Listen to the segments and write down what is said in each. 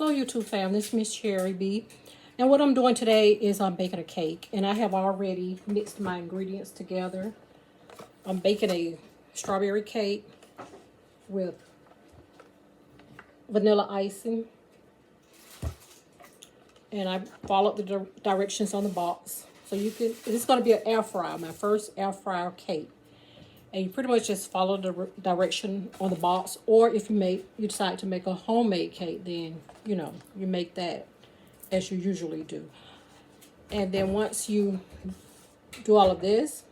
Hello YouTube family, it's Miss Cherry B. And what I'm doing today is I'm baking a cake. And I have already mixed my ingredients together. I'm baking a strawberry cake with vanilla icing. And I followed the directions on the box. So you can, it's going to be an air fryer, my first air fryer cake. And you pretty much just follow the direction on the box. Or if you decide to make a homemade cake, then, you make that as you usually do. And then once you do all of this,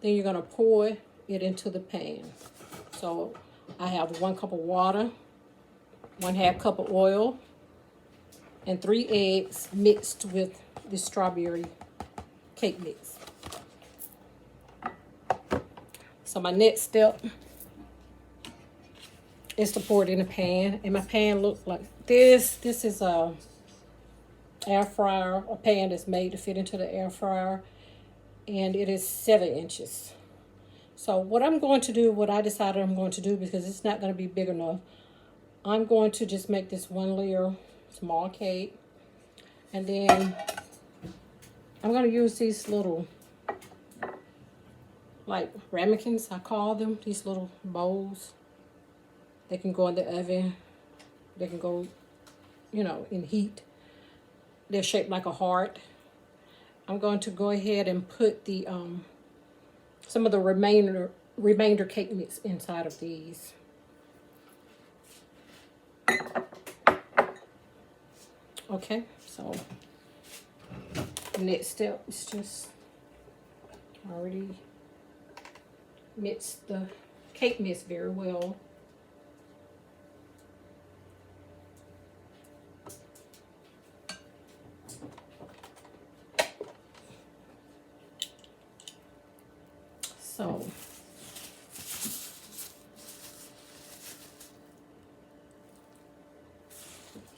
then you're going to pour it into the pan. So I have 1 cup of water, 1/2 cup of oil, and 3 eggs mixed with the strawberry cake mix. So my next step is to pour it in a pan. And my pan looks like this. This is a air fryer, a pan that's made to fit into the air fryer. And it is 7 inches. So what I'm going to do, what I decided I'm going to do, because it's not going to be big enough, I'm going to just make this 1 layer small cake. And then I'm going to use these little, like ramekins, I call them, these little bowls. They can go in the oven. They can go, in heat. They're shaped like a heart. I'm going to go ahead and put the some of the remainder cake mix inside of these. Okay, so the next step is just already mix the cake mix very well. So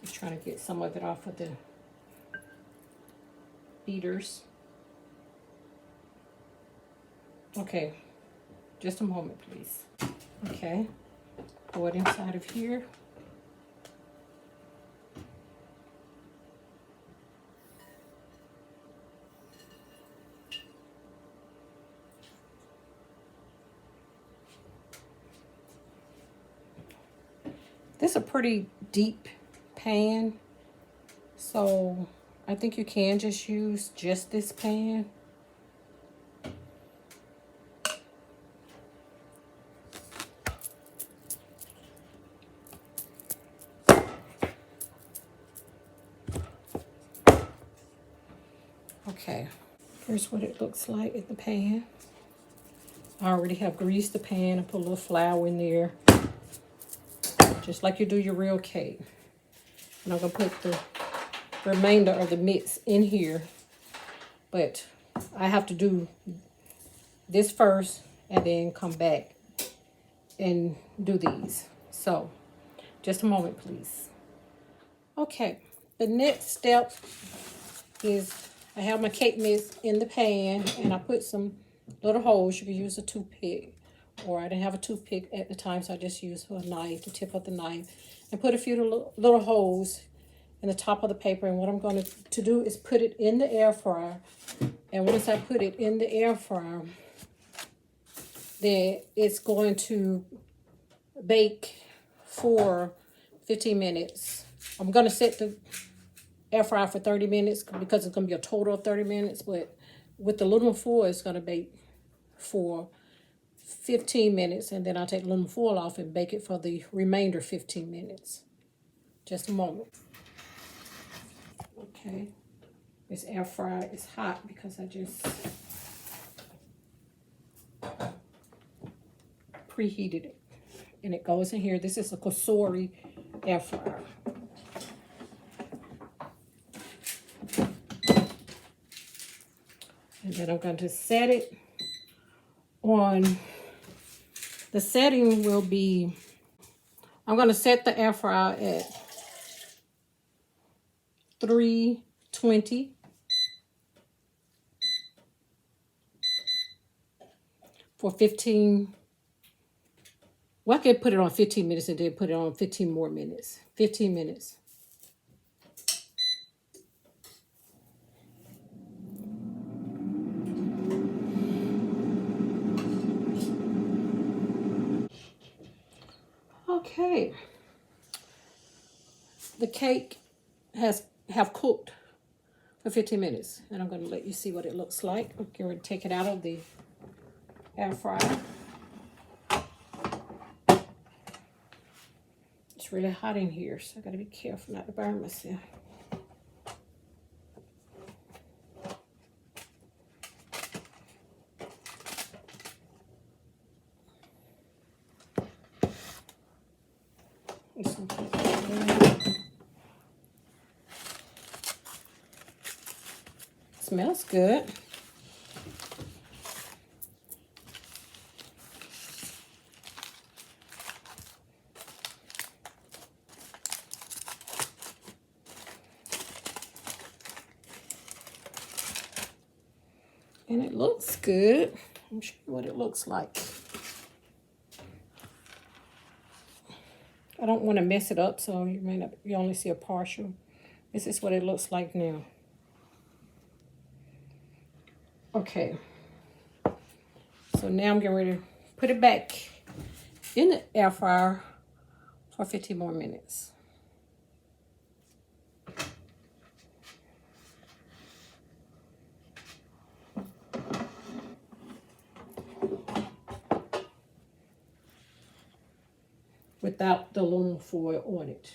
I'm trying to get some of it off of the beaters. Okay, just a moment, please. Okay, pour it inside of here. This is a pretty deep pan, so I think you can just use just this pan. Okay, here's what it looks like in the pan. I already have greased the pan and put a little flour in there, just like you do your real cake. And I'm going to put the remainder of the mix in here. But I have to do this first and then come back and do these. So, just a moment, please. Okay, the next step is I have my cake mix in the pan and I put some little holes. You can use a toothpick, or I didn't have a toothpick at the time, so I just used a knife, the tip of the knife, and put a few little holes in the top of the paper. And what I'm going to do is put it in the air fryer. And once I put it in the air fryer, then it's going to bake for 15 minutes. I'm going to set the air fryer for 30 minutes because it's going to be a total of 30 minutes. But with the aluminum foil, it's going to bake for 15 minutes. And then I'll take the aluminum foil off and bake it for the remainder 15 minutes. Just a moment. Okay. This air fryer is hot because I just preheated it. And it goes in here. This is a Pillsbury air fryer. And then I'm going to set it on, the setting will be, I'm going to set the air fryer at 320 for 15. Well, I could put it on 15 minutes and then put it on 15 more minutes. 15 minutes. Okay. The cake have cooked for 15 minutes. And I'm going to let you see what it looks like. I'm going to take it out of the air fryer. It's really hot in here, so I got to be careful not to burn myself. Smells good. And it looks good. I'll show you what it looks like. I don't want to mess it up, so you only see a partial. This is what it looks like now. Okay. So now I'm getting ready to put it back in the air fryer for 15 more minutes. Without the aluminum foil on it.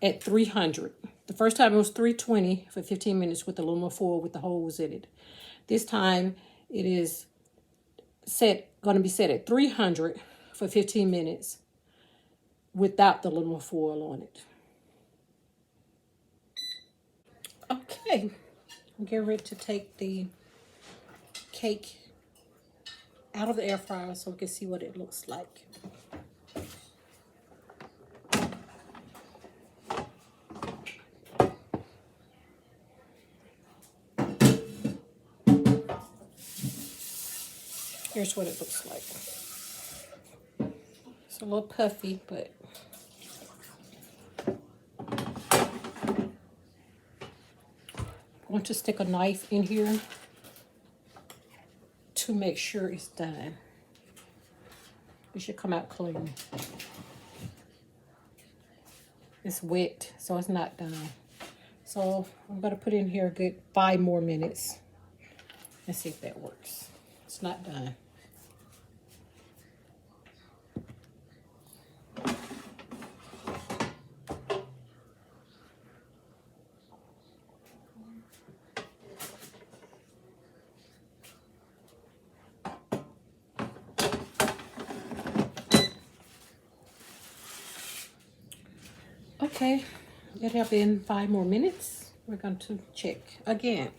At 300. The first time it was 320 for 15 minutes with the aluminum foil with the holes in it. This time it is going to be set at 300 for 15 minutes without the aluminum foil on it. Okay, I'm getting ready to take the cake out of the air fryer so we can see what it looks like. Here's what it looks like. It's a little puffy, but I want to stick a knife in here to make sure it's done. It should come out clean. It's wet, so it's not done. So I'm going to put in here a good 5 more minutes and see if that works. It's not done. Okay, it have been 5 more minutes. We're going to check again.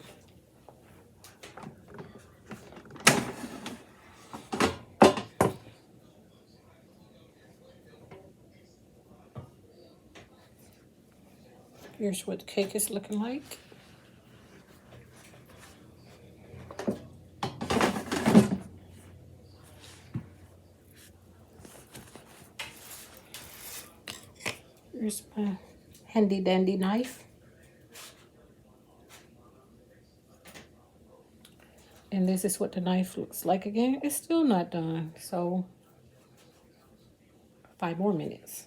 Here's what the cake is looking like. Here's my handy dandy knife. And this is what the knife looks like again. It's still not done, so 5 more minutes.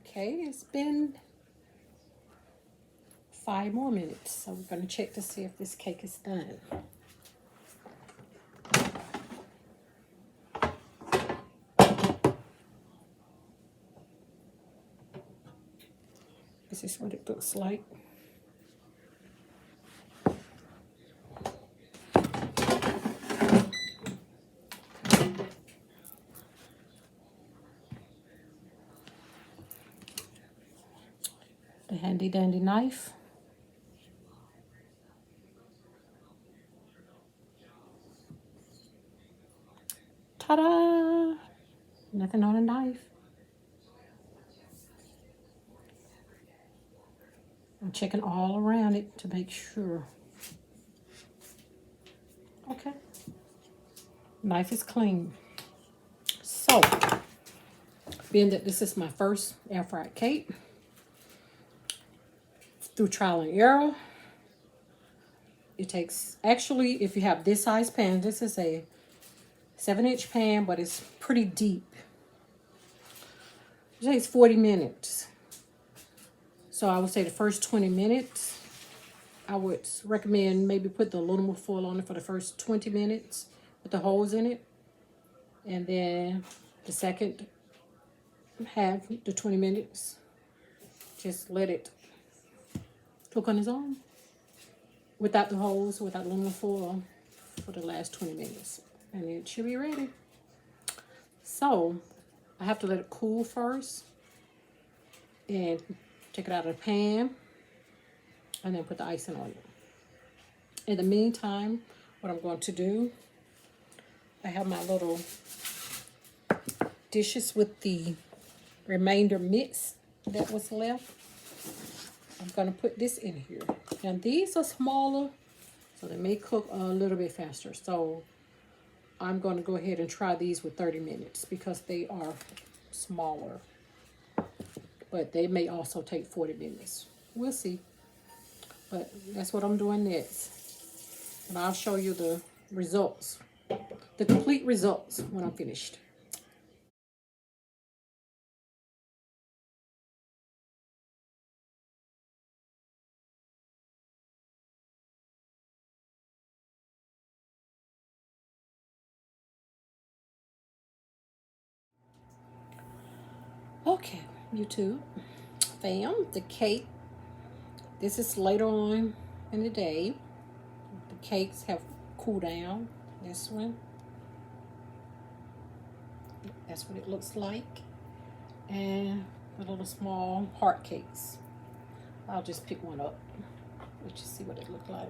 Okay, it's been 5 more minutes, so we're going to check to see if this cake is done. This is what it looks like. The handy dandy knife. Ta-da! Nothing on a knife. I'm checking all around it to make sure. Okay. Knife is clean. So, being that this is my first air fried cake, through trial and error, it takes, actually, if you have this size pan, this is a 7-inch pan, but it's pretty deep. It takes 40 minutes. So I would say the first 20 minutes, I would recommend maybe put the aluminum foil on it for the first 20 minutes with the holes in it. And then the second half, the 20 minutes, just let it cook on its own without the holes, without aluminum foil for the last 20 minutes. And it should be ready. So I have to let it cool first and take it out of the pan and then put the icing on it. In the meantime, what I'm going to do, I have my little dishes with the remainder mix that was left. I'm going to put this in here. And these are smaller, so they may cook a little bit faster. So I'm going to go ahead and try these with 30 minutes because they are smaller. But they may also take 40 minutes. We'll see. But that's what I'm doing next. And I'll show you the results, the complete results when I'm finished. Okay, YouTube fam, the cake, this is later on in the day. The cakes have cooled down. This one, that's what it looks like. And the little small heart cakes. I'll just pick one up. Let you see what it looked like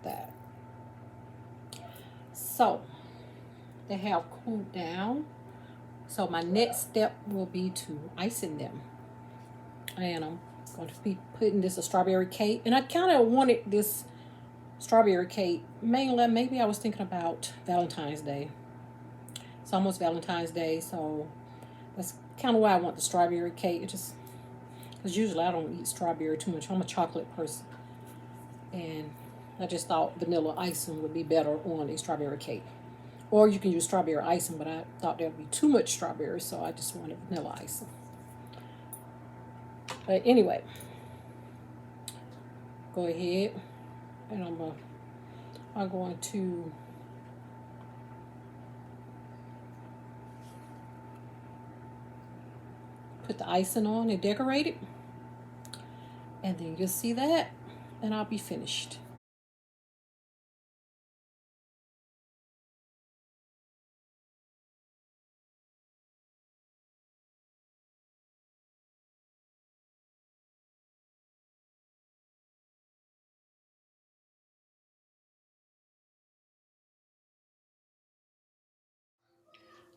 that. So, they have cooled down. So my next step will be to icing them. And I'm going to be putting this a strawberry cake. And I kind of wanted this strawberry cake, mainly, maybe I was thinking about Valentine's Day. It's almost Valentine's Day, so that's kind of why I want the strawberry cake. It just, because usually I don't eat strawberry too much. I'm a chocolate person. And I just thought vanilla icing would be better on a strawberry cake. Or you can use strawberry icing, but I thought there would be too much strawberry, so I just wanted vanilla icing. But anyway, go ahead, and I'm going to put the icing on and decorate it, and then you'll see that, and I'll be finished.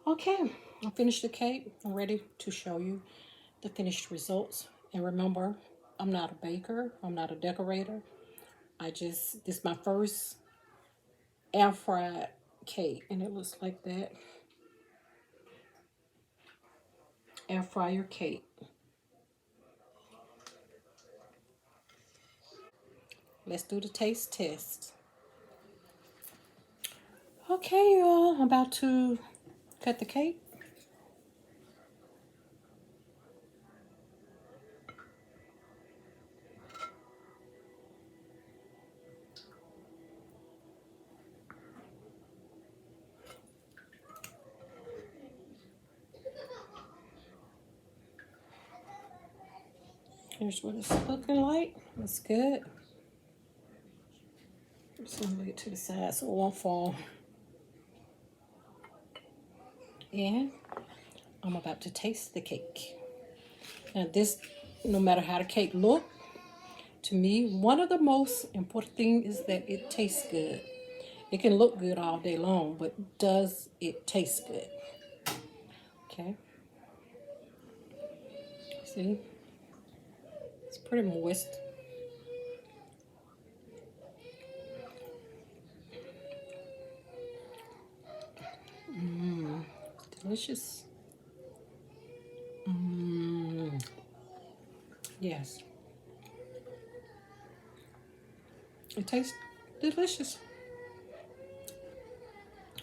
Okay, I finished the cake. I'm ready to show you the finished results. And remember, I'm not a baker. I'm not a decorator. This is my first air fried cake, and it looks like that. Air fryer cake. Let's do the taste test. Okay, y'all, I'm about to cut the cake. Here's what it's looking like. It's good. Just gonna lay it to the side so it won't fall. And I'm about to taste the cake. Now this, no matter how the cake look, to me, one of the most important things is that it tastes good. It can look good all day long, but does it taste good? Okay. See? It's pretty moist. delicious. Yes. It tastes delicious.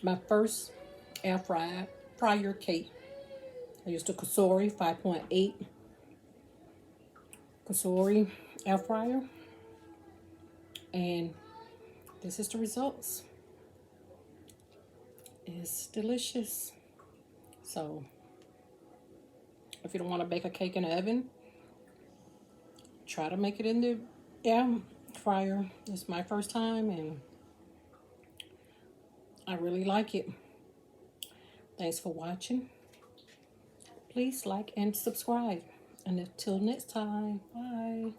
My first air fryer cake. I used a Cosori 5.8 Cosori air fryer. And this is the results. It's delicious. So if you don't want to bake a cake in the oven, try to make it in the air fryer. It's my first time and I really like it. Thanks for watching. Please like and subscribe. And until next time, bye.